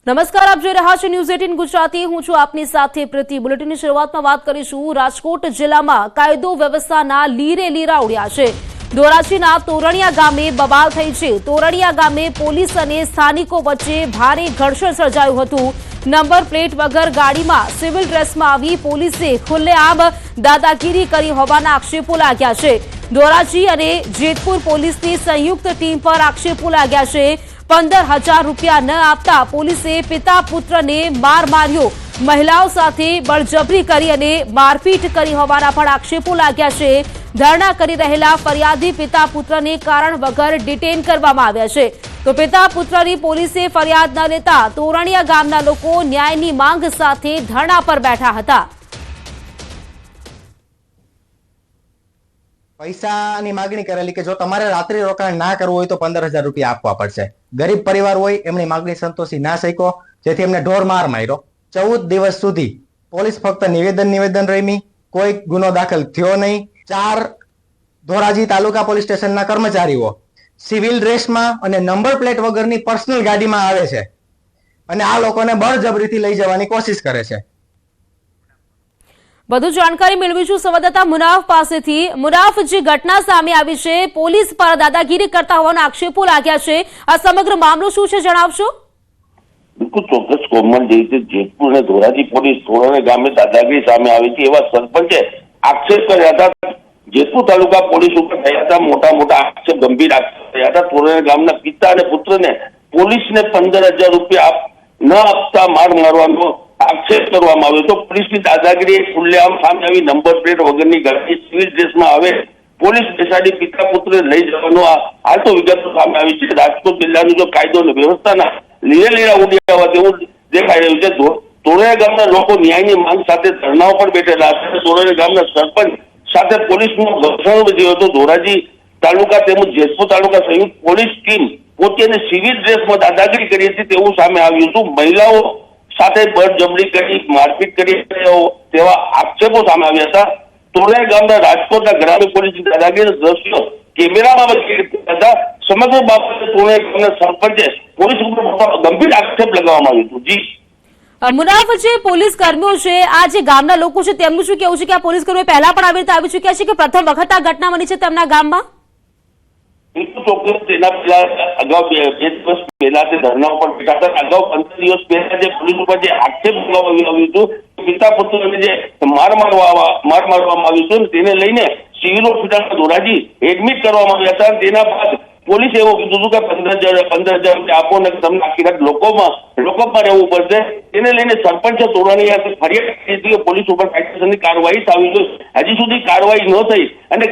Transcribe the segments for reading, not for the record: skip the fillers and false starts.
નમસ્કાર, આપ જોઈ રહ્યા છો ન્યૂઝ 18 ગુજરાતી। હું છું આપની સાથે પ્રીતિ। બુલેટિનની શરૂઆતમાં વાત કરીશું રાજકોટ જિલ્લામાં કાયદો વ્યવસ્થાના લીરે લીરા ઉડ્યા છે। ધોરાજીના તોરણિયા ગામે બબાલ થઈ છે। તોરણિયા ગામે પોલીસ અને સ્થાનિકો વચ્ચે ભારે ઘર્ષણ સર્જાયું હતું। નંબર પ્લેટ વગર ગાડીમાં સિવિલ ડ્રેસમાં આવી પોલીસે ખુલ્લેઆમ દાદાગીરી કરી હોવાના આક્ષેપો લાગ્યા છે। ધોરાજી અને જેતપુર પોલીસની સંયુક્ત ટીમ પર આક્ષેપો લાગ્યા છે। 15,000 રૂપિયા ન આપતા પોલીસે પિતા પુત્રને માર માર્યો। મહિલાઓ સાથે બળજબરી કરી અને મારપીટ કરી હોવાના પણ આક્ષેપો લાગ્યા છે। ધરણા કરી રહેલા ફરિયાદી પિતા પુત્રને કારણ વગર ડિટેન કરવામાં આવ્યા છે। તો પિતા પુત્રની પોલીસે ફરિયાદ ન લેતા તોરણિયા ગામના લોકો ન્યાયની માંગ સાથે ધરણા પર બેઠા હતા। પૈસાની માગણી કરેલી કે જો તમારે રાત્રિ રોકાણ ના કરવું હોય તો 15,000 રૂપિયા આપવા પડશે। ગરીબ પરિવાર હોય એમની માગણી સંતોષી ના શક્યો, જેથી એમને ઢોર માર માર્યો। 14 દિવસ સુધી પોલીસ ફક્ત નિવેદન રમી, કોઈ ગુનો દાખલ થયો નહીં। 4 ધોરાજી તાલુકા પોલીસ સ્ટેશનના કર્મચારીઓ સિવિલ ડ્રેસમાં અને નંબર પ્લેટ વગરની પર્સનલ ગાડીમાં આવે છે અને આ લોકોને બળજબરીથી લઈ જવાની કોશિશ કરે છે। વધુ જાણકારી મેળવીશું સંવાદદાતા મુનાફ પાસેથી। મુનાફ, જે ઘટના સામે આવી છે, પોલીસ પર દાદાગીરી કરતા હોવાના આક્ષેપો લાગ્યા છે, આ સમગ્ર મામલો શું છે, જણાવશો? બિલકુલ ચોક્કસ કોમલ, જે રીતે જેતપુર અને ધોરાજી પોલીસ તોરણિયા ગામે દાદાગીરી સામે આવી હતી એવા સરપંચે આક્ષેપ કર્યા હતા। જેતપુર તાલુકા પોલીસ ઉપર થયા હતા મોટા આક્ષેપ, ગંભીર આક્ષેપ થયા હતા। તોરણિયા ગામના પિતા અને પુત્રને પોલીસને 15,000 રૂપિયા ન આપતા માર મારવાનો આક્ષેપ કરવામાં આવ્યો હતો। પોલીસની દાદાગીરી ખુલ્લેઆમ સામે આવી। નંબર પ્લેટ વગરની ગાડી સિવિલ ડ્રેસમાં આવે પોલીસ બેસાડી પિતા પુત્રને લઈ જવાનો હાલ તો વિગતો સામે આવી છે। રાજકોટ જિલ્લાનું જો કાયદો અને વ્યવસ્થાના લીરે લીરા ઉડ્યા હોવા તેવું દેખાઈ રહ્યું છે। તોરણિયા ગામના લોકો ન્યાયની માંગ સાથે ધરણાઓ પર બેઠેલા છે। તોરણિયા ગામના સરપંચ સાથે પોલીસનું ઘર્ષણ વધ્યું હતું। ધોરાજી તાલુકા તેમજ જેતપુર તાલુકા સંયુક્ત પોલીસ ટીમ પોતે સિવિલ ડ્રેસમાં દાદાગીરી કરી હતી તેવું સામે આવ્યું હતું। મહિલાઓ સાથે બળજબરી કરી મારપીટ કરી તેવા આક્ષેપો સામે આવ્યા હતા। તોરણિયા ગામના રાજકોટના ગ્રામ્ય પોલીસની દાદાગીરીના દ્રશ્યો કેમેરામાં હતા। સમગ્ર બાબતે તોરણિયા ગામના સરપંચે પોલીસ ઉપર ગંભીર આક્ષેપ લગાવવામાં આવ્યું હતું। જી મુનાફ, જે પોલીસ કર્મીઓ છે, આ જે ગામના લોકો છે, તેમનું શું કહેવું છે કે આ પોલીસ કર્મીઓ પહેલા પણ આવી રીતે આવી ચૂક્યા છે કે પ્રથમ વખત આ ઘટના બની છે તેમના ગામમાં? બિલકુલ ચોક્કસ, તેના પહેલા અગાઉ 2 દિવસ પહેલા તે ધરણા ઉપર બેઠા હતા। અગાઉ 15 દિવસ પહેલા જે પોલીસ ઉપર જે આક્ષેપ લગાવવામાં આવ્યું હતું, પિતા પુત્રને જે માર મારવામાં આવ્યું હતું તેને લઈને સિવિલ હોસ્પિટલમાં ધોરાજી એડમિટ કરવામાં આવ્યા હતા। તેના બાદ પોલીસે એવું કીધું હતું કે 15,000 રૂપિયા આપો ને તમને આખી રાત લોકઅપમાં રહેવું પડશે। તેને લઈને સરપંચે તોરણિયા ફરિયાદ કરી હતી કે પોલીસ ઉપર કાયદેસરની કાર્યવાહી થવી જોઈએ। હજી સુધી કાર્યવાહી ન થઈ અને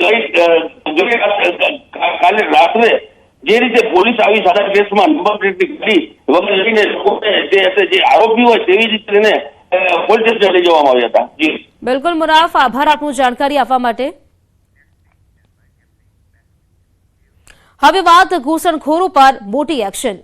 કાલે રાત્રે જે રીતે પોલીસ આવી સાદા કેસમાં નંબર પ્લેટની ગાડી વગર લઈને લોકોને જે આરોપી હોય તેવી રીતે તેને પોલીસ સ્ટેશન લઈ જવામાં આવ્યા હતા। જી બિલકુલ મુનાફ, આભાર આપનું જાણકારી આપવા માટે। હવે વાત ઘૂસણખોરો પર મોટી એક્શન।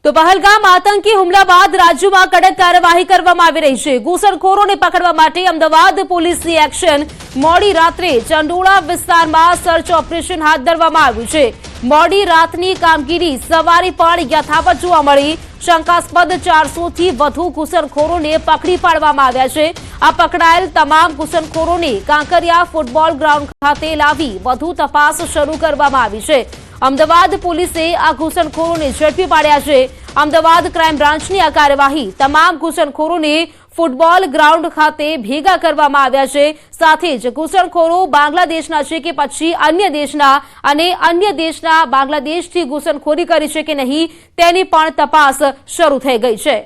તો પહેલગામ આતંકી હુમલા બાદ રાજ્યમાં કડક કાર્યવાહી કરવામાં આવી રહી છે। ઘૂસણખોરોને પકડવા માટે અમદાવાદ પોલીસની એક્શન। મોડી રાત્રે ચંડોળા વિસ્તારમાં સર્ચ ઓપરેશન હાથ ધરવામાં આવ્યું છે। મોડી રાતની કામગીરી સવારે પણ યથાવત જોવા મળી। શંકાસ્પદ 400 થી વધુ ઘૂસણખોરોને પકડી પાડવામાં આવ્યા છે। આ પકડાયેલ તમામ ઘૂસણખોરોને કાંકરિયા ફૂટબોલ ગ્રાઉન્ડ ખાતે લાવી વધુ તપાસ શરૂ કરવામાં આવી છે। અમદાવાદ પોલીસે આ ઘૂસણખોરોને ઝડપી પાડ્યા છે। અમદાવાદ ક્રાઇમ બ્રાન્ચની આ કાર્યવાહી તમામ ઘૂસણખોરોને ફૂટબોલ ગ્રાઉન્ડ ખાતે ભેગા કરવામાં આવ્યા છે। સાથે જ ઘૂસણખોરો બાંગ્લાદેશના છે કે પછી અન્ય દેશના અને અન્ય દેશના બાંગ્લાદેશથી ઘૂસણખોરી કરી છે કે નહીં તેની પણ તપાસ શરૂ થઈ ગઈ છે।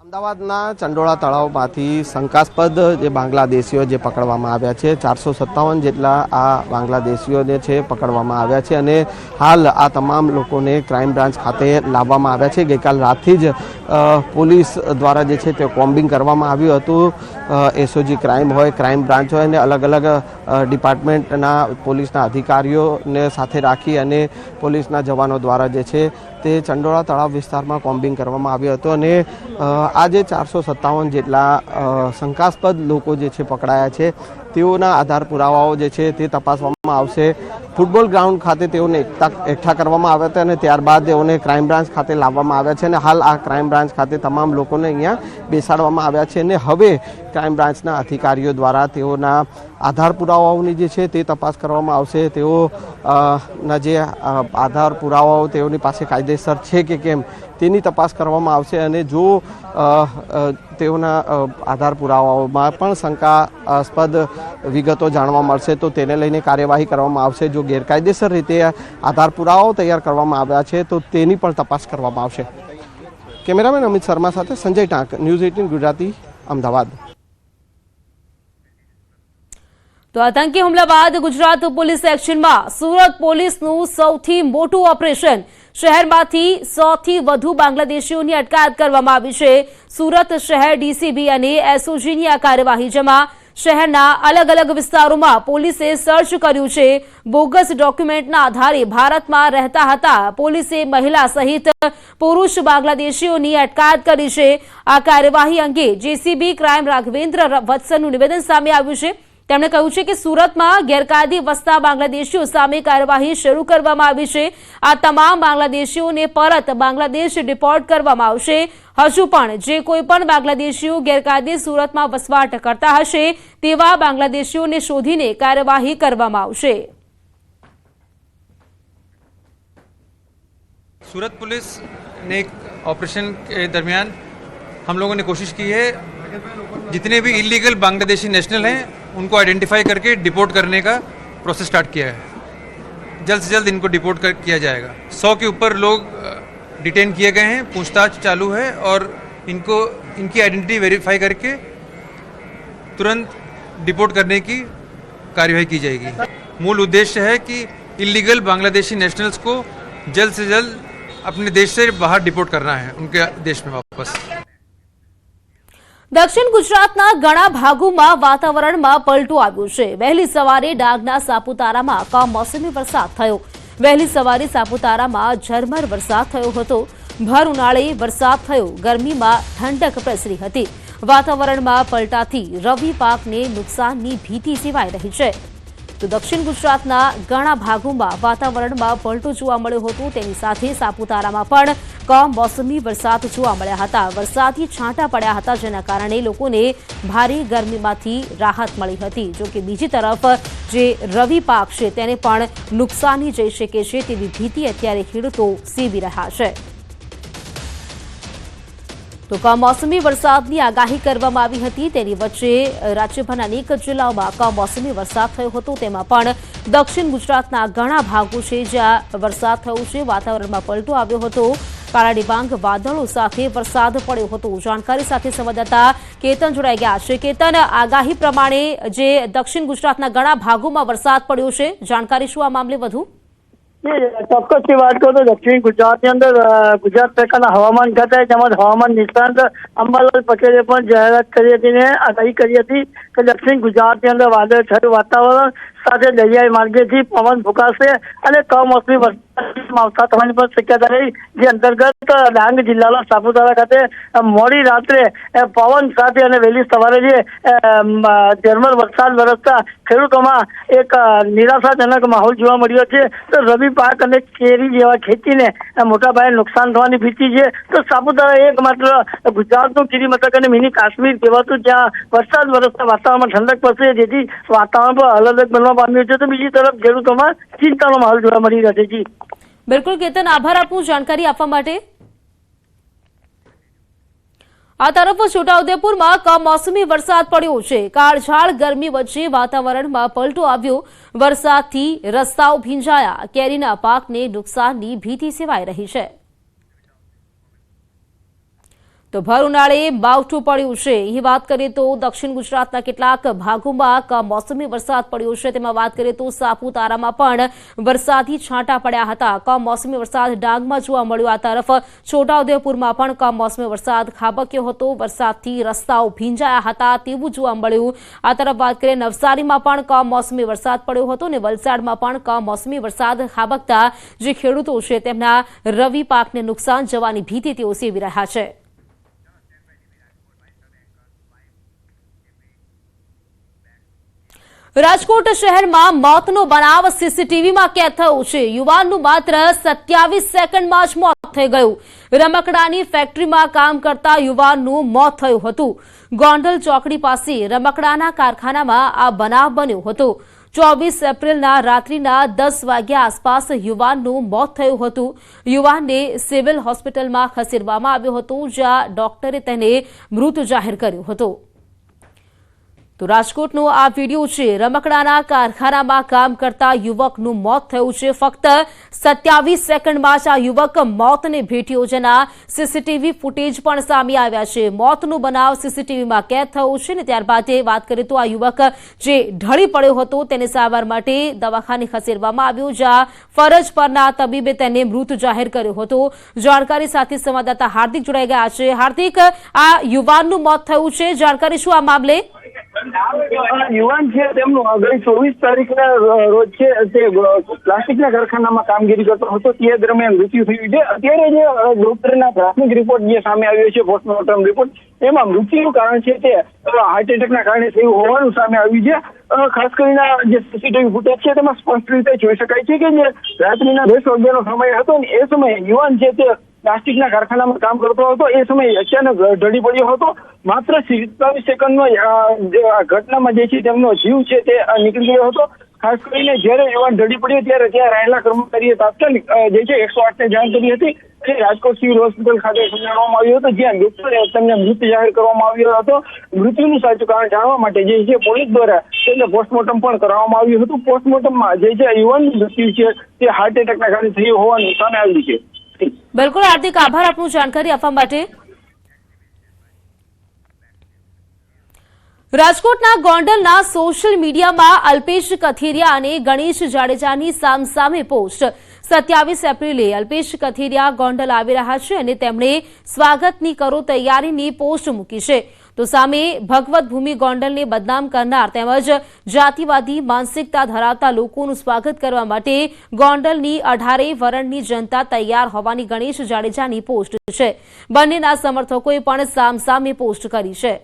અમદાવાદના ચંડોળા તળાવમાંથી શંકાસ્પદ જે બાંગ્લાદેશીઓ જે પકડવામાં આવ્યા છે, 457 જેટલા આ બાંગ્લાદેશીઓને છે પકડવામાં આવ્યા છે અને હાલ આ તમામ લોકોને ક્રાઇમ બ્રાન્ચ ખાતે લાવવામાં આવ્યા છે। ગઈકાલ રાતથી જ પોલીસ દ્વારા જે છે તે કોમ્બિંગ કરવામાં આવ્યું હતું। એસઓજી ક્રાઇમ હોય, ક્રાઇમ બ્રાન્ચ હોય અને અલગ અલગ ડિપાર્ટમેન્ટના પોલીસના અધિકારીઓને સાથે રાખી અને પોલીસના જવાનો દ્વારા જે છે તે ચંડોળા તળાવ વિસ્તારમાં કોમ્બિંગ કરવામાં આવ્યું હતું અને આજે 457 જેટલા શંકાસ્પદ લોકો જે છે પકડાયા છે. તેઓના આધાર પુરાવાઓ જે છે તે તપાસવામાં આવશે. ફૂટબોલ ગ્રાઉન્ડ ખાતે તેઓને એકઠા કરવામાં આવ્યા હતા અને ત્યારબાદ તેઓને ક્રાઇમ બ્રાન્ચ ખાતે લાવવામાં આવ્યા છે અને હાલ આ ક્રાઇમ બ્રાન્ચ ખાતે તમામ લોકોને અહીંયા બેસાડવામાં આવ્યા છે અને હવે ક્રાઇમ બ્રાન્ચના અધિકારીઓ દ્વારા તેઓના આધાર પુરાવાઓની જે છે તે તપાસ કરવામાં આવશે. તેઓના જે આધાર પુરાવાઓ તેઓની પાસે કાયદેસર છે કે કેમ તેની તપાસ કરવામાં આવશે અને જો તેઓના આધાર પુરાવાઓમાં પણ શંકાસ્પદ વિગતો જાણવા મળશે તો તેને લઈને કાર્યવાહી કરવામાં આવશે. જો ગેરકાયદેસર રીતે આધાર પુરાવાઓ તૈયાર કરવામાં આવ્યા છે તો તેની પણ તપાસ કરવામાં આવશે. કેમેરામેન અમિત શર્મા સાથે સંજય ટાંક, ન્યૂઝ 18 ગુજરાતી, અમદાવાદ. તો આતંકી હુમલા બાદ ગુજરાત પોલીસ એક્શનમાં. સુરત પોલીસનું સૌથી મોટું ઓપરેશન. શહેરમાંથી 100 થી વધુ બાંગ્લાદેશીઓની અટકાયત કરવામાં આવી છે. સુરત શહેર ડીસીબી અને એસઓજીની આ કાર્યવાહી, જેમાં શહેરના અલગ અલગ વિસ્તારોમાં પોલીસે સર્ચ કર્યું છે. બોગસ ડોક્યુમેન્ટના આધારે ભારતમાં રહેતા હતા પોલીસે મહિલા સહિત પુરુષ બાંગ્લાદેશીઓની અટકાયત કરી છે. આ કાર્યવાહી અંગે જેસીબી ક્રાઇમ રાઘવેન્દ્ર વત્સનું નિવેદન સામે આવ્યું છે. તેમણે કહ્યું છે કે સુરતમાં ગેરકાયદે વસતા બાંગ્લાદેશીઓ સામે કાર્યવાહી શરૂ કરવામાં આવી છે. આ તમામ બાંગ્લાદેશીઓને પરત બાંગ્લાદેશ ડિપોર્ટ કરવામાં આવશે. હજુ પણ જે કોઈ પણ બાંગ્લાદેશીઓ ગેરકાયદે સુરતમાં વસવાટ કરતા હશે તેવા બાંગ્લાદેશીઓને શોધીને કાર્યવાહી કરવામાં આવશે. सूरत पुलिस ने एक ऑपरेशन के दरमियान हम लोगों ने कोशिश की है जितने भी इलीगल बांग्लादेशी नेशनल हैं उनको आइडेंटिफाई करके डिपोर्ट करने का प्रोसेस स्टार्ट किया है. जल्द से जल्द इनको डिपोर्ट किया जाएगा. 100 के ऊपर लोग डिटेन किए गए हैं, पूछताछ चालू है और इनकी आइडेंटिटी वेरीफाई करके तुरंत डिपोर्ट करने की कार्यवाही की जाएगी. मूल उद्देश्य है कि इलीगल बांग्लादेशी नेशनल्स को जल्द से जल्द अपने देश से बाहर डिपोर्ट करना है, उनके देश में वापस. દક્ષિણ ગુજરાતના ઘણા ભાગોમાં વાતાવરણમાં પલટો આવ્યો છે. વહેલી સવારે ડાંગના સાપુતારામાં કમોસમી વરસાદ થયો. વહેલી સવારે સાપુતારામાં ઝરમર વરસાદ થયો હતો. ભર ઉનાળે વરસાદ થયો. ગરમીમાં ઠંડક પ્રસરી હતી. વાતાવરણમાં પલટાથી રવિ પાકને નુકસાનની ભીતિ સેવાઈ રહી છે. તો દક્ષિણ ગુજરાતના ઘણા ભાગોમાં વાતાવરણમાં પલટો જોવા મળ્યો હતો. તેની સાથે સાપુતારામાં પણ કમોસમી વરસાદ જોવા મળ્યા હતા. વરસાદી છાંટા પડ્યા હતા, જેના કારણે લોકોને ભારે ગરમીમાંથી રાહત મળી હતી. જોકે બીજી તરફ જે રવિ પાક છે તેને પણ નુકસાની જઈ શકે છે તેવી ભીતિ અત્યારે ખેડૂતો સેવી રહ્યા છે. તો કમોસમી વરસાદની આગાહી કરવામાં આવી હતી. તેની વચ્ચે રાજ્યભરના અનેક જિલ્લાઓમાં કમોસમી વરસાદ થયો હતો. તેમાં પણ દક્ષિણ ગુજરાતના ઘણા ભાગો છે જ્યાં વરસાદ થયો છે. વાતાવરણમાં પલટો આવ્યો હતો. કાળા ડિબાંગ વાદળો સાથે વરસાદ પડ્યો હતો. જાણકારી સાથે સંવાદદાતા કેતન જોડાઈ ગયા છે. કેતન, આગાહી પ્રમાણે જે દક્ષિણ ગુજરાતના ઘણા ભાગોમાં વરસાદ પડ્યો છે, જાણકારી શું આ મામલે વધુ? ચોક્કસથી વાત કરું તો દક્ષિણ ગુજરાતની અંદર ગુજરાત સરકારના હવામાન ખાતાએ તેમજ હવામાન નિષ્ણાંત અંબાલાલ પટેલે પણ જાહેરાત કરી હતી ને આગાહી કરી હતી કે દક્ષિણ ગુજરાતની અંદર વાદળછાયું વાતાવરણ સાથે દરિયાઈ માર્ગેથી પવન ફૂંકાશે અને કમોસમી વરસાદ થવાની પણ શક્યતા રહી. જે અંતર્ગત ડાંગ જિલ્લાના સાપુતારા ખાતે મોડી રાત્રે પવન સાથે અને વહેલી સવારે જે ઝરમર વરસાદ વરસતા ખેડૂતોમાં એક નિરાશાજનક માહોલ જોવા મળ્યો છે. તો રવિ પાક અને કેરી જેવા ખેતીને મોટા પાયે નુકસાન થવાની ભીતિ છે. તો સાપુતારા એકમાત્ર ગુજરાતનું ગિરિમથક અને મિની કાશ્મીર કહેવાતું જ્યાં વરસાદ વરસતા વાતાવરણમાં ઠંડક પડશે, જેથી વાતાવરણ પર અલગ બનવા પામ્યું છે. તો બીજી તરફ ખેડૂતોમાં ચિંતાનો માહોલ જોવા મળી રહ્યો છે. જી બિલકુલ કેતન, આભાર આપનું જાણકારી આપવા માટે. આ તરફ છોટાઉદેપુરમાં કમોસમી વરસાદ પડ્યો છે. કાળઝાળ ગરમી વચ્ચે વાતાવરણમાં પલટો આવ્યો. વરસાદથી રસ્તાઓ ભીંજાયા. કેરીના પાકને નુકસાનની ભીતિ સેવાઈ રહી છે. તો ભર ઉનાળે માવઠું પડ્યું છે. અહીં વાત કરીએ તો દક્ષિણ ગુજરાતના કેટલાક ભાગોમાં કમોસમી વરસાદ પડ્યો છે. તેમાં વાત કરીએ તો સાપુતારામાં પણ વરસાદી છાંટા પડ્યા હતા. કમોસમી વરસાદ ડાંગમાં જોવા મળ્યો. આ તરફ છોટાઉદેપુરમાં પણ કમોસમી વરસાદ ખાબક્યો હતો. વરસાદથી રસ્તાઓ ભીંજાયા હતા તેવું જોવા મળ્યું. આ તરફ વાત કરીએ નવસારીમાં પણ કમોસમી વરસાદ પડ્યો હતો અને વલસાડમાં પણ કમોસમી વરસાદ ખાબકતા જે ખેડૂતો છે તેમના રવિ પાકને નુકસાન જવાની ભીતિ તેઓ સેવી રહ્યા છે. રાજકોટ શહેરમાં મોતનો બનાવ સીસીટીવીમાં કેદ થયો છે. યુવાનનું માત્ર 27 સેકન્ડમાં જ મોત થઈ ગયું. રમકડાની ફેક્ટરીમાં કામ કરતા યુવાનનું મોત થયું હતું. ગોંડલ ચોકડી પાસે રમકડાના કારખાનામાં આ બનાવ બન્યો હતો. 24 એપ્રિલના રાત્રિના 10 વાગ્યા આસપાસ યુવાનનું મોત થયું હતું. યુવાનને સિવિલ હોસ્પિટલમાં ખસેડવામાં આવ્યો હતો, જ્યાં ડોક્ટરે તેને મૃત જાહેર કર્યો હતો. તો રાજકોટનો આ વિડીયો છે. રમકડાના કારખાનામાં કામ કરતા યુવકનું મોત થયું છે. ફક્ત 27 સેકન્ડમાં જ આ યુવક મોતને ભેટ્યો, જેના સીસીટીવી ફૂટેજ પણ સામે આવ્યા છે. મોતનો બનાવ સીસીટીવીમાં કેદ થયો છે ને ત્યારબાદ વાત કરીએ તો આ યુવક જે ઢળી પડ્યો હતો તેને સારવાર માટે દવાખાને ખસેડવામાં આવ્યો, જ્યાં ફરજ પરના તબીબે તેને મૃત જાહેર કર્યો હતો. જાણકારી સાથે સંવાદદાતા હાર્દિક જોડાઈ ગયા છે. હાર્દિક, આ યુવાનનું મોત થયું છે, જાણકારી શું આ મામલે? યુવાન છે તેમનું ગઈ 24 તારીખના રોજ છે તે પ્લાસ્ટિકના કારખાનામાં કામગીરી કરતો હતો. તે દરમિયાન મૃત્યુ થયું છે. અત્યારે જે ડોક્ટરના પ્રાથમિક રિપોર્ટ જે સામે આવ્યો છે, પોસ્ટમોર્ટમ રિપોર્ટ, એમાં મૃત્યુનું કારણ છે તે હાર્ટ એટેકના કારણે થયું હોવાનું સામે આવ્યું છે. ખાસ કરીને જે સીસીટીવી ફૂટેજ છે તેમાં સ્પષ્ટ રીતે જોઈ શકાય છે કે જે રાત્રિના 10 વાગ્યાનો સમય હતો ને એ સમયે યુવાન છે તે પ્લાસ્ટિકના કારખાનામાં કામ કરતો હતો. એ સમયે અચાનક ઢળી પડ્યો હતો. માત્ર 27 સેકન્ડનો ઘટનામાં જે છે તેમનો જીવ છે તે નીકળી ગયો હતો. ખાસ કરીને જયારે યુવાન ઢળી પડ્યો ત્યારે ત્યાં રહેલા કર્મચારીએ તાત્કાલિક જે છે 108 ને જાણ કરી હતી. રાજકોટ સિવિલ હોસ્પિટલ ખાતે ખસેડવામાં આવ્યો હતો, જ્યાં ડોક્ટરે તેમને મૃત જાહેર કરવામાં આવ્યો હતો. મૃત્યુનું સાચું કારણ જાણવા માટે જે છે પોલીસ દ્વારા તેને પોસ્ટમોર્ટમ પણ કરવામાં આવ્યું હતું. પોસ્ટમોર્ટમમાં જે છે યુવાનનું મૃત્યુ છે તે હાર્ટ એટેકના કારણે થયું હોવાનું સામે આવ્યું છે. બિલકુલ હાર્દિક, આભાર આપનું જાણકારી આપવા માટે. રાજકોટના ગોંડલના સોશિયલ મીડિયામાં અલ્પેશ કથિરિયા અને ગણેશ જાડેજાની સામસામે પોસ્ટ. 27 એપ્રિલે અલ્પેશ કથિરિયા ગોંડલ આવી રહ્યા છે અને તેમણે સ્વાગતની કરો તૈયારીની પોસ્ટ મૂકી છે. તો સામે ભગવત ભૂમિ ગોંડલને બદનામ કરનાર તેમજ જાતિવાદી માનસિકતા ધરાવતા લોકોનું સ્વાગત કરવા માટે ગોંડલની 18 વરણની જનતા તૈયાર હોવાની ગણેશ જાડેજાની પોસ્ટ છે. બંનેના સમર્થકોએ પણ સામસામે પોસ્ટ કરી છે.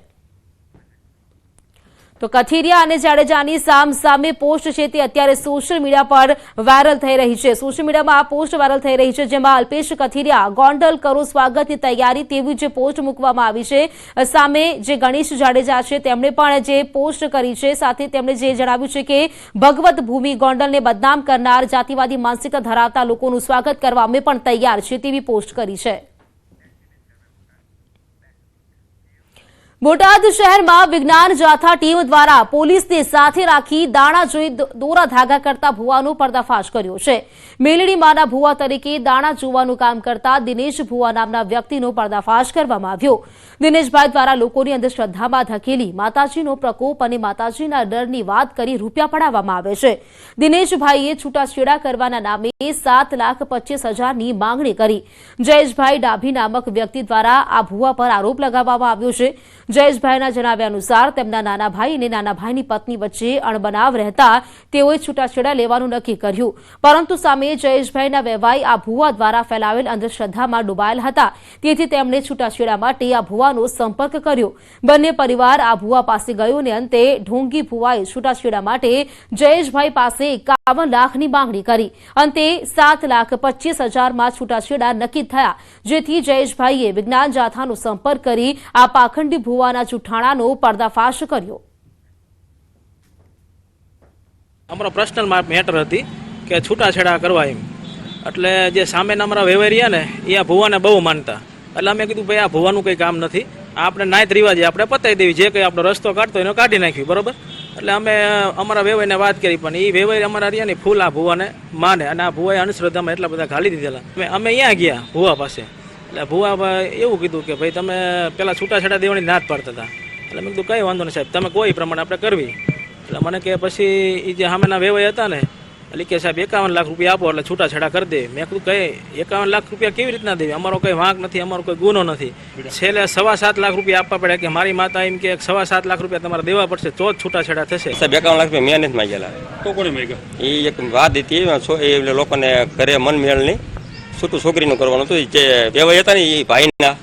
તો કથિરિયા અને જાડેજાની સામસામે પોસ્ટ છે તે અત્યારે સોશિયલ મીડિયા પર વાયરલ થઈ રહી છે. સોશિયલ મીડિયામાં આ પોસ્ટ વાયરલ થઈ રહી છે, જેમાં અલ્પેશ કથિરિયા ગોંડલ કરો સ્વાગતની તૈયારી તેવી જે પોસ્ટ મૂકવામાં આવી છે. સામે જે ગણેશ જાડેજા છે તેમણે પણ જે પોસ્ટ કરી છે, સાથે તેમણે જે જણાવ્યું છે કે ભગવત ભૂમિ ગોંડલને બદનામ કરનાર જાતિવાદી માનસિકતા ધરાવતા લોકોનું સ્વાગત કરવા અમે પણ તૈયાર છે તેવી પોસ્ટ કરી છે. બોટાદ શહેરમાં વિજ્ઞાન જાથા ટીમ દ્વારા પોલીસને સાથે રાખી દાણા જોઈ દોરા ધાગા કરતા ભુવાનો પર્દાફાશ કર્યો છે. મેલડીમાંના ભુવા તરીકે દાણા જોવાનું કામ કરતા દિનેશ ભુવા નામના વ્યક્તિનો પર્દાફાશ કરવામાં આવ્યો. દિનેશભાઈ દ્વારા લોકોની અંધશ્રદ્ધામાં ધકેલી માતાજીનો પ્રકોપ અને માતાજીના ડરની વાત કરી રૂપિયા પડાવવામાં આવે છે. દિનેશભાઈએ છૂટાછેડા કરવાના નામે 7,25,000ની માંગણી કરી. જયેશભાઈ ડાભી નામક વ્યક્તિ દ્વારા આ ભુવા પર આરોપ લગાવવામાં આવ્યો છે. જયેશભાઈના જણાવ્યા અનુસાર તેમના નાના ભાઈ અને નાના ભાઈની પત્ની વચ્ચે અણબનાવ રહેતા તેઓએ છૂટાછેડા લેવાનું નક્કી કર્યું. પરંતુ સામે જયેશભાઈના વેવાઈ આ ભુવા દ્વારા ફેલાવેલ અંધશ્રદ્ધામાં ડૂબાયેલ હતા. તેથી તેમણે છૂટાછેડા માટે આ ભુવાનો સંપર્ક કર્યો. બંને પરિવાર આ ભુવા પાસે ગયો અને અંતે ઢોંગી ભુવાએ છૂટાછેડા માટે જયેશભાઈ પાસે 51 લાખની માંગણી કરી. અંતે 7,25,000માં છૂટાછેડા નક્કી થયા, જેથી જયેશભાઈએ વિજ્ઞાન જાથાનો સંપર્ક કરી આ પાખંડી ભુવાના જુઠ્ઠાણાનો પર્દાફાશ કર્યો. અમારો પર્સનલ મેટર હતી કે છૂટાછેડા કરવા એમ. એટલે જે સામેના અમારા વેવેરિયા ને એ આ ભુવાને બહુ માનતા. એટલે અમે કીધું ભાઈ આ ભુવાનું કંઈ કામ નથી, આપણે નાયત રિવાજે આપણે પતાવી દેવી, જે કંઈ આપણો રસ્તો કાઢતો એનો કાઢી નાખ્યું, બરોબર. એટલે અમે અમારા વેવાઈને વાત કરી, પણ એ વેવાઈ અમારા રહ્યા ફૂલ આ ભુવાને માને, અને આ ભુવાએ અંધશ્રદ્ધામાં એટલા બધા ઘાલી દીધેલા. અમે અહીંયા ગયા ભુવા પાસે, એટલે ભુવા એવું કીધું કે ભાઈ તમે પેલા છૂટાછેડા દેવાની ના જ પાડતા હતા. એટલે મેં કીધું કંઈ વાંધો નહીં સાહેબ, તમે કોઈ પ્રમાણે આપણે કરવી. એટલે મને કે પછી એ જે સામેના વેવાઈ હતા ને એટલે કે સાહેબ 51 લાખ રૂપિયા આપો એટલે છૂટાછેડા કરી દે. મેં કીધું કઈ 51 લાખ રૂપિયા કેવી રીતના દેવી, અમારો કોઈ વાંક નથી, અમારો કોઈ ગુનો નથી. છેલ્લે 7.25 લાખ રૂપિયા આપવા પડ્યા કે મારી માતા એમ કે 7.25 લાખ રૂપિયા તમારે દેવા પડશે તો જ છૂટાછેડા થશે. સાહેબ 51 લાખ રૂપિયા મેં નથી માંગેલા. તો કોને માંગ્યા? એ એક વાત હતી એ લોકોને ઘરે મન મેળ નહીં છૂટું છોકરીનું કરવાનું હતું. જે વેવાઈ હતા ને એ ભાઈના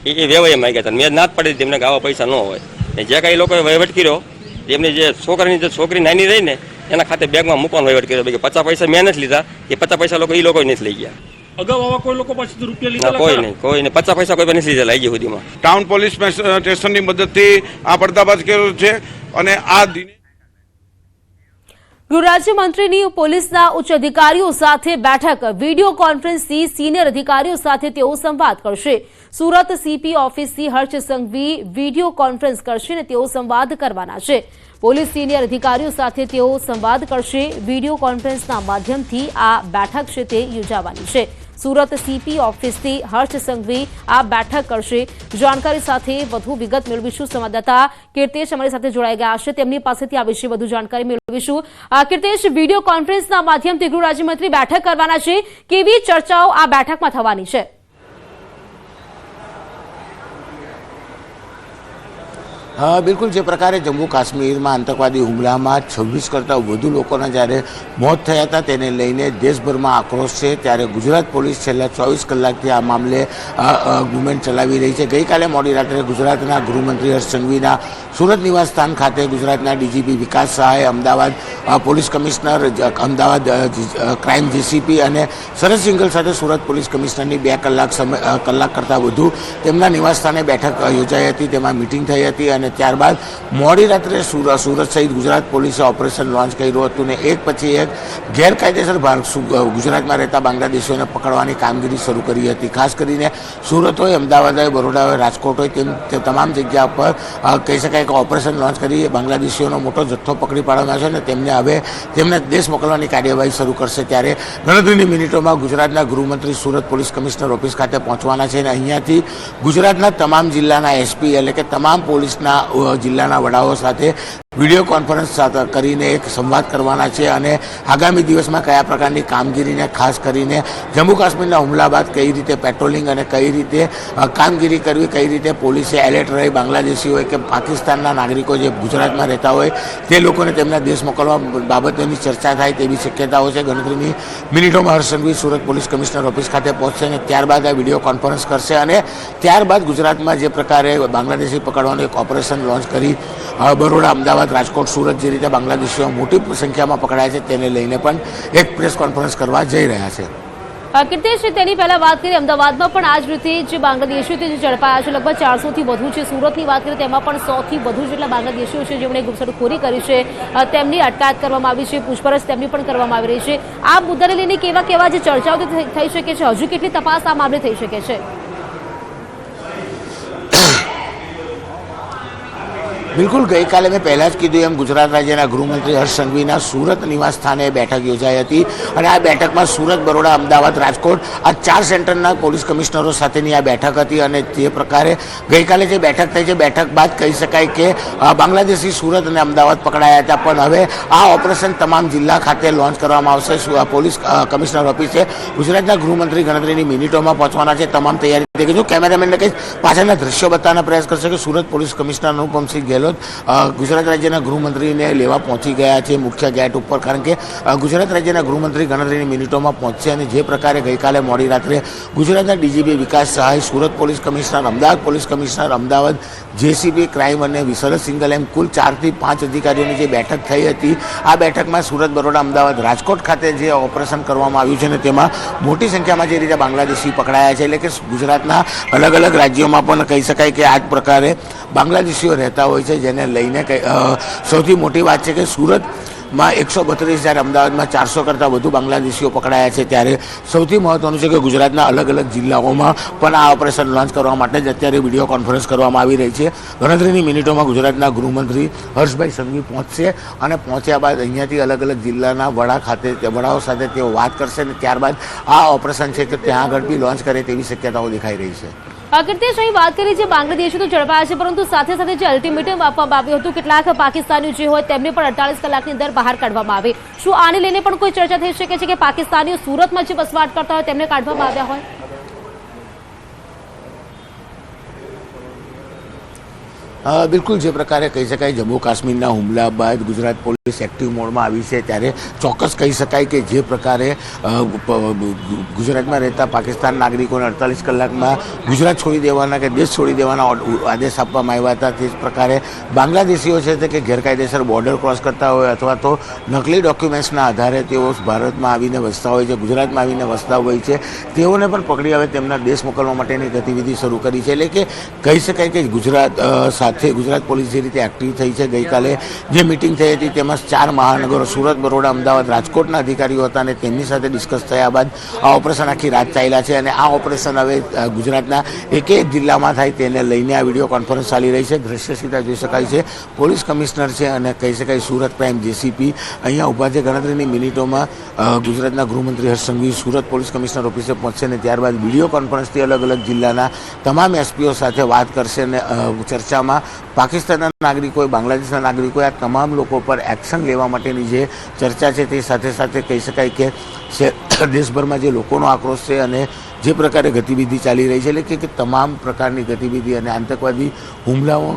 એ વેવાઈએ માંગ્યા હતા. મેં ના જ પડી હતી એમને ગાવા પૈસા ન હોય. જે કાંઈ લોકોએ વહીવટ કર્યો એમની જે છોકરી નાની રહી ને એના ખાતે બેગમાં મૂકવાનો વહીવટ કર્યો. 50 પૈસા મેં નથી લીધા, એ 50 પૈસા લોકો એ લોકો નથી લઈ ગયા. અગાઉ આવા કોઈ લોકો પાસેથી રૂપિયા લીધા? કોઈ નહીં, કોઈ નહીં. 50 પૈસા કોઈ નથી લીધેલા હજી સુધીમાં. ટાઉન પોલીસ સ્ટેશનની મદદથી આ પર્દાફાશ કર્યો છે અને આ દિને ગૃહ રાજ્યમંત્રીની પોલીસના ઉચ્ચ અધિકારીઓ સાથે બેઠક, વિડીયો કોન્ફરન્સથી સિનિયર અધિકારીઓ સાથે તેઓ સંવાદ કરશે. Surat CP ઓફિસથી Harsh Sanghavi video conference કરશે અને તેઓ સંવાદ કરવાના છે. પોલીસ સિનિયર અધિકારીઓ સાથે તેઓ સંવાદ કરશે. વિડીયો કોન્ફરન્સના માધ્યમથી આ બેઠક છે તે યોજાવાની છે. સુરત સીપી ઓફિસથી હર્ષ સંઘવી આ બેઠક કરશે. જાણકારી સાથે વધુ વિગત મેળવીશું. સંવાદદાતા કીર્તેશ અમારી સાથે જોડાઈ ગયા છે, તેમની પાસેથી આ વિશે વધુ જાણકારી મેળવીશું. કીર્તેશ, વિડીયો કોન્ફરન્સના માધ્યમથી ગૃહ રાજ્યમંત્રી બેઠક કરવાના છે. કેવી ચર્ચાઓ આ બેઠકમાં થવાની છે? બિલકુલ જે પ્રકારે જમ્મુ કાશ્મીરમાં આતંકવાદી હુમલામાં 26 કરતાં વધુ લોકોના જ્યારે મોત થયા હતા તેને લઈને દેશભરમાં આક્રોશ છે. ત્યારે ગુજરાત પોલીસ છેલ્લા 24 કલાકથી આ મામલે મુવમેન્ટ ચલાવી રહી છે. ગઈકાલે મોડી રાત્રે ગુજરાતના ગૃહમંત્રી હર્ષ સંઘવીના સુરત નિવાસ સ્થાન ખાતે ગુજરાતના ડીજીપી વિકાસ સહાય, Ahmedabad police commissioner, Ahmedabad crime GCP અને શરદ સિંઘલ સાથે સુરત પોલીસ કમિશનરની 2 કલાક કરતાં વધુ તેમના નિવાસ સ્થાને બેઠક યોજાઈ હતી. તેમાં મિટિંગ થઈ હતી અને ત્યારબાદ મોડી રાત્રે સુરત સહિત ગુજરાત પોલીસે ઓપરેશન લોન્ચ કર્યું હતું ને એક પછી એક ગેરકાયદેસર ગુજરાતમાં રહેતા બાંગ્લાદેશીઓને પકડવાની કામગીરી શરૂ કરી હતી. ખાસ કરીને સુરત હોય, અમદાવાદ હોય, બરોડા હોય, રાજકોટ હોય, તે તમામ જગ્યા પર કહી શકાય કે ઓપરેશન લોન્ચ કરી બાંગ્લાદેશીઓનો મોટો જથ્થો પકડી પાડવાનો છે અને તેમને દેશ મોકલવાની કાર્યવાહી શરૂ કરશે. ત્યારે ગણતરીની મિનિટોમાં ગુજરાતના ગૃહમંત્રી સુરત પોલીસ કમિશનર ઓફિસ ખાતે પહોંચવાના છે અને અહીંયાથી ગુજરાતના તમામ જિલ્લાના એસપી એટલે કે તમામ પોલીસના જિલ્લાના વડાઓ સાથે વિડીયો કોન્ફરન્સ કરીને એક સંવાદ કરવાના છે અને આગામી દિવસમાં કયા પ્રકારની કામગીરીને ખાસ કરીને જમ્મુ કાશ્મીરના હુમલા બાદ કઈ રીતે પેટ્રોલિંગ અને કઈ રીતે કામગીરી કરવી, કઈ રીતે પોલીસે એલર્ટ રહી બાંગ્લાદેશી હોય કે પાકિસ્તાનના નાગરિકો જે ગુજરાતમાં રહેતા હોય તે લોકોને તેમના દેશ મોકલવા બાબતોની ચર્ચા થાય તેવી શક્યતાઓ છે. ગણતરીની મિનિટોમાં Harsh Sanghavi Surat police commissioner office ખાતે પહોંચશે અને ત્યારબાદ આ વિડીયો કોન્ફરન્સ કરશે અને ત્યારબાદ ગુજરાતમાં જે પ્રકારે બાંગ્લાદેશી પકડવાનું એક ઓપરેશન લોન્ચ કરી બરોડા, અમદાવાદ, રાજકોટ, સુરત જે રીતે બાંગ્લાદેશીઓ મોટી સંખ્યામાં પકડાય છે તેને લઈને પણ એક પ્રેસ કોન્ફરન્સ કરવા જઈ રહ્યા છે. કીર્તેશ, તેની પહેલા વાત કરીએ અમદાવાદમાં પણ આ જ રીતે જે બાંગ્લાદેશીઓ જે ઝડપાયા છે લગભગ 400 થી વધુ છે. સુરતની વાત કરીએ તેમાં પણ 100 થી વધુ જેટલા બાંગ્લાદેશીઓ છે જેમણે ઘૂસણખોરી કરી છે. તેમની અટકાયત કરવામાં આવી છે, પૂછપરછ તેમની પણ કરવામાં આવી રહી છે. આ મુદ્દાને લઈને કેવા જે ચર્ચાઓ થઈ શકે છે, હજુ કેટલી તપાસ આ મામલે થઈ શકે છે? બિલકુલ ગઈકાલે મેં પહેલાં જ કીધું એમ ગુજરાત રાજ્યના ગૃહમંત્રી હર્ષ સંઘવીના સુરત નિવાસ સ્થાને બેઠક યોજાઈ હતી અને આ બેઠકમાં સુરત, બરોડા, અમદાવાદ, રાજકોટ આ 4 સેન્ટરના પોલીસ કમિશનરો સાથેની આ બેઠક હતી અને તે પ્રકારે ગઈકાલે જે બેઠક થઈ છે બેઠક બાદ કહી શકાય કે બાંગ્લાદેશી સુરત અને અમદાવાદ પકડાયા હતા પણ હવે આ ઓપરેશન તમામ જિલ્લા ખાતે લોન્ચ કરવામાં આવશે. પોલીસ કમિશનર ઓફિસે ગુજરાતના ગૃહમંત્રી ગણતરીની મિનિટોમાં પહોંચવાના છે. તમામ તૈયારી થઈ ગઈ છે. કેમેરામેનને કંઈ પાછળના દ્રશ્યો બતાવવાનો પ્રયાસ કરશે કે સુરત પોલીસ કમિશનર અનુપમસિંહ ગેહલોત ગુજરાત રાજ્યના ગૃહમંત્રીને લેવા પહોંચી ગયા છે મુખ્ય ગેટ ઉપર, કારણ કે ગુજરાત રાજ્યના ગૃહમંત્રી ગણતરીની મિનિટોમાં પહોંચશે અને જે પ્રકારે ગઈકાલે મોડી રાત્રે ગુજરાતના ડીજીપી વિકાસ સહાય, Surat police commissioner, Ahmedabad police commissioner, Ahmedabad JCB crime અને શરદ સિંઘલ એમ કુલ 4 થી 5 અધિકારીઓની જે બેઠક થઈ હતી આ બેઠકમાં સુરત, બરોડા, અમદાવાદ, રાજકોટ ખાતે જે ઓપરેશન કરવામાં આવ્યું છે અને તેમાં મોટી સંખ્યામાં જે રીતે બાંગ્લાદેશી પકડાયા છે એટલે કે ગુજરાતના અલગ અલગ રાજ્યોમાં પણ કહી શકાય કે આ જ પ્રકારે બાંગ્લાદેશીઓ રહેતા હોય છે જેને લઈને સૌથી મોટી વાત છે કે સુરત માં 132 જ્યારે અમદાવાદમાં 400 કરતાં વધુ બાંગ્લાદેશીઓ પકડાયા છે, ત્યારે સૌથી મહત્વનું છે કે ગુજરાતના અલગ અલગ જિલ્લાઓમાં પણ આ ઓપરેશન લોન્ચ કરવા માટે જ અત્યારે વિડીયો કોન્ફરન્સ કરવામાં આવી રહી છે. ગણતરીની મિનિટોમાં ગુજરાતના ગૃહમંત્રી હર્ષભાઈ સંઘવી પહોંચશે અને પહોંચ્યા બાદ અહીંયાથી અલગ અલગ જિલ્લાના વડાઓ સાથે તેઓ વાત કરશે અને ત્યારબાદ આ ઓપરેશન છે કે ત્યાં આગળ બી લોન્ચ કરે તેવી શક્યતાઓ દેખાઈ રહી છે. કીર્તિશ, અહીં વાત કરી છે બાંગ્લાદેશી તો ઝડપાયા છે, પરંતુ સાથે સાથે જે અલ્ટિમેટમ આપવામાં આવ્યું હતું કેટલાક પાકિસ્તાનીઓ જે હોય તેમને પણ 48 કલાકની અંદર બહાર કાઢવામાં આવે, શું આને લઈને પણ કોઈ ચર્ચા થઈ શકે છે કે પાકિસ્તાનીઓ સુરતમાં જે વસવાટ કરતા હોય તેમને કાઢવામાં આવ્યા હોય? બિલકુલ, જે પ્રકારે કહી શકાય જમ્મુ કાશ્મીરના હુમલા બાદ ગુજરાત પોલીસ એક્ટિવ મોડમાં આવી છે, ત્યારે ચોક્કસ કહી શકાય કે જે પ્રકારે ગુજરાતમાં રહેતા પાકિસ્તાન નાગરિકોને 48 કલાકમાં ગુજરાત છોડી દેવાના કે દેશ છોડી દેવાના આદેશ આપવામાં આવ્યા હતા. તે જ પ્રકારે બાંગ્લાદેશીઓ છે તે કે ગેરકાયદેસર બોર્ડર ક્રોસ કરતા હોય અથવા તો નકલી ડોક્યુમેન્ટ્સના આધારે તેઓ ભારતમાં આવીને વસતા હોય છે, ગુજરાતમાં આવીને વસતા હોય છે, તેઓને પણ પકડી હવે તેમના દેશ મોકલવા માટેની ગતિવિધિ શરૂ કરી છે. એટલે કે કહી શકાય કે ગુજરાત પોલીસ જે રીતે એક્ટિવ થઈ છે, ગઈકાલે જે મિટિંગ થઈ હતી તેમાં 4 મહાનગરો સુરત, બરોડા, અમદાવાદ, રાજકોટના અધિકારીઓ હતા અને તેમની સાથે ડિસ્કસ થયા બાદ આ ઓપરેશન આખી રાત ચાલ્યા છે અને આ ઓપરેશન હવે ગુજરાતના એક જિલ્લામાં થાય તેને લઈને આ વિડીયો કોન્ફરન્સ ચાલી રહી છે. દ્રશ્ય સીધા જોઈ શકાય છે. પોલીસ કમિશનર છે અને કહી શકાય સુરત પ્રાઇમ જેસીપી અહીંયા ઊભા છે. ગણતરીની મિનિટોમાં ગુજરાતના ગૃહમંત્રી હર્ષ સંઘવી સુરત પોલીસ કમિશનર ઓફિસે પહોંચશે અને ત્યારબાદ વિડીયો કોન્ફરન્સથી અલગ અલગ જિલ્લાના તમામ એસપીઓ સાથે વાત કરશે અને ચર્ચામાં પાકિસ્તાનના નાગરિકોએ, બાંગ્લાદેશના નાગરિકોએ આ તમામ લોકો પર એક્શન લેવા માટેની જે ચર્ચા છે તે સાથે સાથે કહી શકાય કે દેશભરમાં જે લોકોનો આક્રોશ છે અને જે પ્રકારે ગતિવિધિ ચાલી રહી છે, એટલે કે તમામ પ્રકારની ગતિવિધિ અને આતંકવાદી હુમલાઓ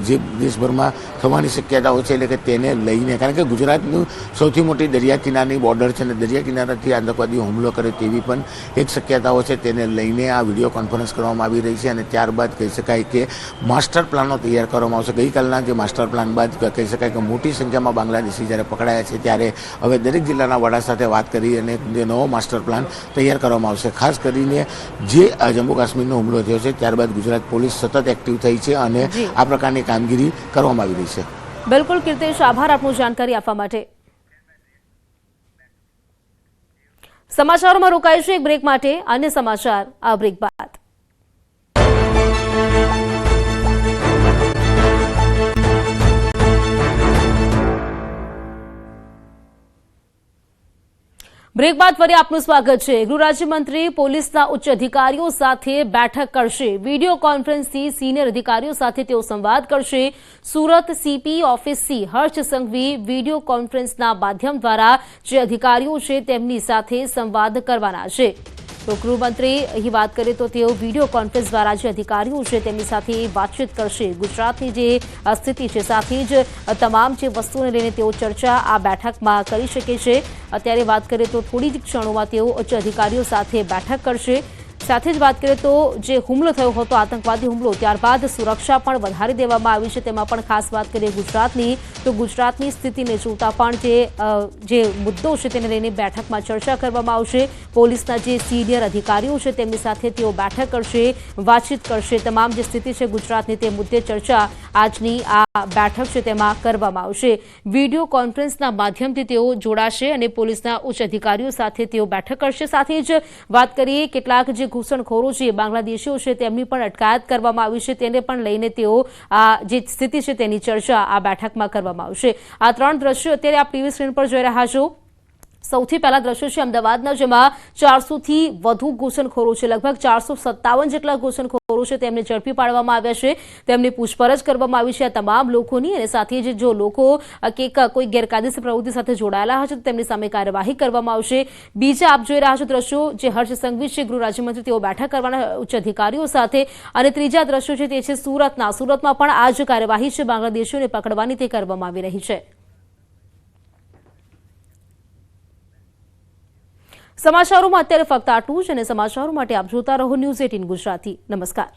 જે દેશભરમાં થવાની શક્યતાઓ છે, એટલે કે તેને લઈને, કારણ કે ગુજરાતનું સૌથી મોટી દરિયા કિનારાની બોર્ડર છે અને દરિયા કિનારાથી આતંકવાદી હુમલો કરે તેવી પણ એક શક્યતાઓ છે, તેને લઈને આ વિડીયો કોન્ફરન્સ કરવામાં આવી રહી છે. અને ત્યારબાદ કહી શકાય કે માસ્ટર પ્લાનો તૈયાર કરવામાં આવશે. ગઈકાલના જે માસ્ટર પ્લાન બાદ કહી શકાય કે મોટી સંખ્યામાં બાંગ્લાદેશી જ્યારે પકડાયા છે, ત્યારે હવે દરેક જિલ્લાના વડા સાથે વાત કરી અને જે નવો માસ્ટર પ્લાન તૈયાર કરવામાં આવશે. ખાસ કરીને જે જમ્મુ કાશ્મીરનો હુમલો થયો છે ત્યારબાદ ગુજરાત પોલીસ સતત એક્ટિવ થઈ છે અને આ પ્રકારની કામગીરી કરવામાં આવી રહી છે. બિલકુલ કીર્તિશ, આભાર આપનું જાણકારી આપવા માટે. સમાચારોમાં રોકાઈશું એક બ્રેક માટે. અન્ય સમાચાર આ બ્રેક બાદ. બ્રેક બાદ ફરી આપનું સ્વાગત છે. ગૃહ રાજ્યમંત્રી પોલીસના ઉચ્ચ અધિકારીઓ સાથે બેઠક કરશે. વિડીયો કોન્ફરન્સથી સિનિયર અધિકારીઓ સાથે તેઓ સંવાદ કરશે. સુરત સીપી ઓફિસથી હર્ષ સંઘવી વિડીયો કોન્ફરન્સના માધ્યમ દ્વારા જે અધિકારીઓ છે તેમની સાથે સંવાદ કરવાના છે. તો ગૃહમંત્રી અહીં વાત કરીએ તો તેઓ વિડીયો કોન્ફરન્સ દ્વારા જે અધિકારીઓ છે તેમની સાથે વાતચીત કરશે. ગુજરાતની જે સ્થિતિ છે સાથે જ તમામ જે વસ્તુઓને લઈને તેઓ ચર્ચા આ બેઠકમાં કરી શકે છે. અત્યારે વાત કરીએ તો થોડી જ ક્ષણોમાં તેઓ ઉચ્ચ અધિકારીઓ સાથે બેઠક કરશે. સાથે જ વાત કરીએ તો જે હુમલો થયો હતો, આતંકવાદી હુમલો, ત્યારબાદ સુરક્ષા પણ વધારી દેવામાં આવી છે. તેમાં પણ ખાસ વાત કરીએ ગુજરાતની, તો ગુજરાતની સ્થિતિને જોતા પણ જે મુદ્દો છે તેને લઈને બેઠકમાં ચર્ચા કરવામાં આવશે. પોલીસના જે સિનિયર અધિકારીઓ છે તેમની સાથે તેઓ બેઠક કરશે, વાતચીત કરશે. તમામ જે સ્થિતિ છે ગુજરાતની તે મુદ્દે ચર્ચા આજની આ બેઠક છે તેમાં કરવામાં આવશે. વિડીયો કોન્ફરન્સના માધ્યમથી તેઓ જોડાશે અને પોલીસના ઉચ્ચ અધિકારીઓ સાથે તેઓ બેઠક કરશે. સાથે જ વાત કરીએ કેટલાક જે ઘૂસણખોરો છે, બાંગ્લાદેશીઓ છે, તેમની પણ અટકાયત કરવામાં આવી છે. તેને પણ લઈને તેઓ આ જે સ્થિતિ છે તેની ચર્ચા આ બેઠકમાં કરવામાં આવશે. આ 3 દ્રશ્યો અત્યારે આપ ટીવી સ્ક્રીન પર જોઈ રહ્યા છો. સૌથી પહેલા દ્રશ્યો છે અમદાવાદના, જેમાં 400થી વધુ ઘૂસણખોરો છે. લગભગ 457 જેટલા ઘૂસણખોરો છે તેમને ઝડપી પાડવામાં આવ્યા છે. તેમની પૂછપરછ કરવામાં આવી છે આ તમામ લોકોની અને સાથે જ જો લોકો કોઈ ગેરકાયદેસર પ્રવૃત્તિ સાથે જોડાયેલા હશે તો તેમની સામે કાર્યવાહી કરવામાં આવશે. બીજા આપ જોઈ રહ્યા છો દ્રશ્યો જે હર્ષ સંઘવી છે ગૃહ રાજ્યમંત્રી, તેઓ બેઠક કરવાના ઉચ્ચ અધિકારીઓ સાથે. અને ત્રીજા દ્રશ્યો છે તે છે સુરતમાં પણ આ જ કાર્યવાહી છે બાંગ્લાદેશીઓને પકડવાની તે કરવામાં આવી રહી છે. સમાચારોમાં અત્યારે ફક્ત આટલું જ અને સમાચારો માટે આપ જોતા રહો ન્યૂઝ 18 ગુજરાતી. નમસ્કાર.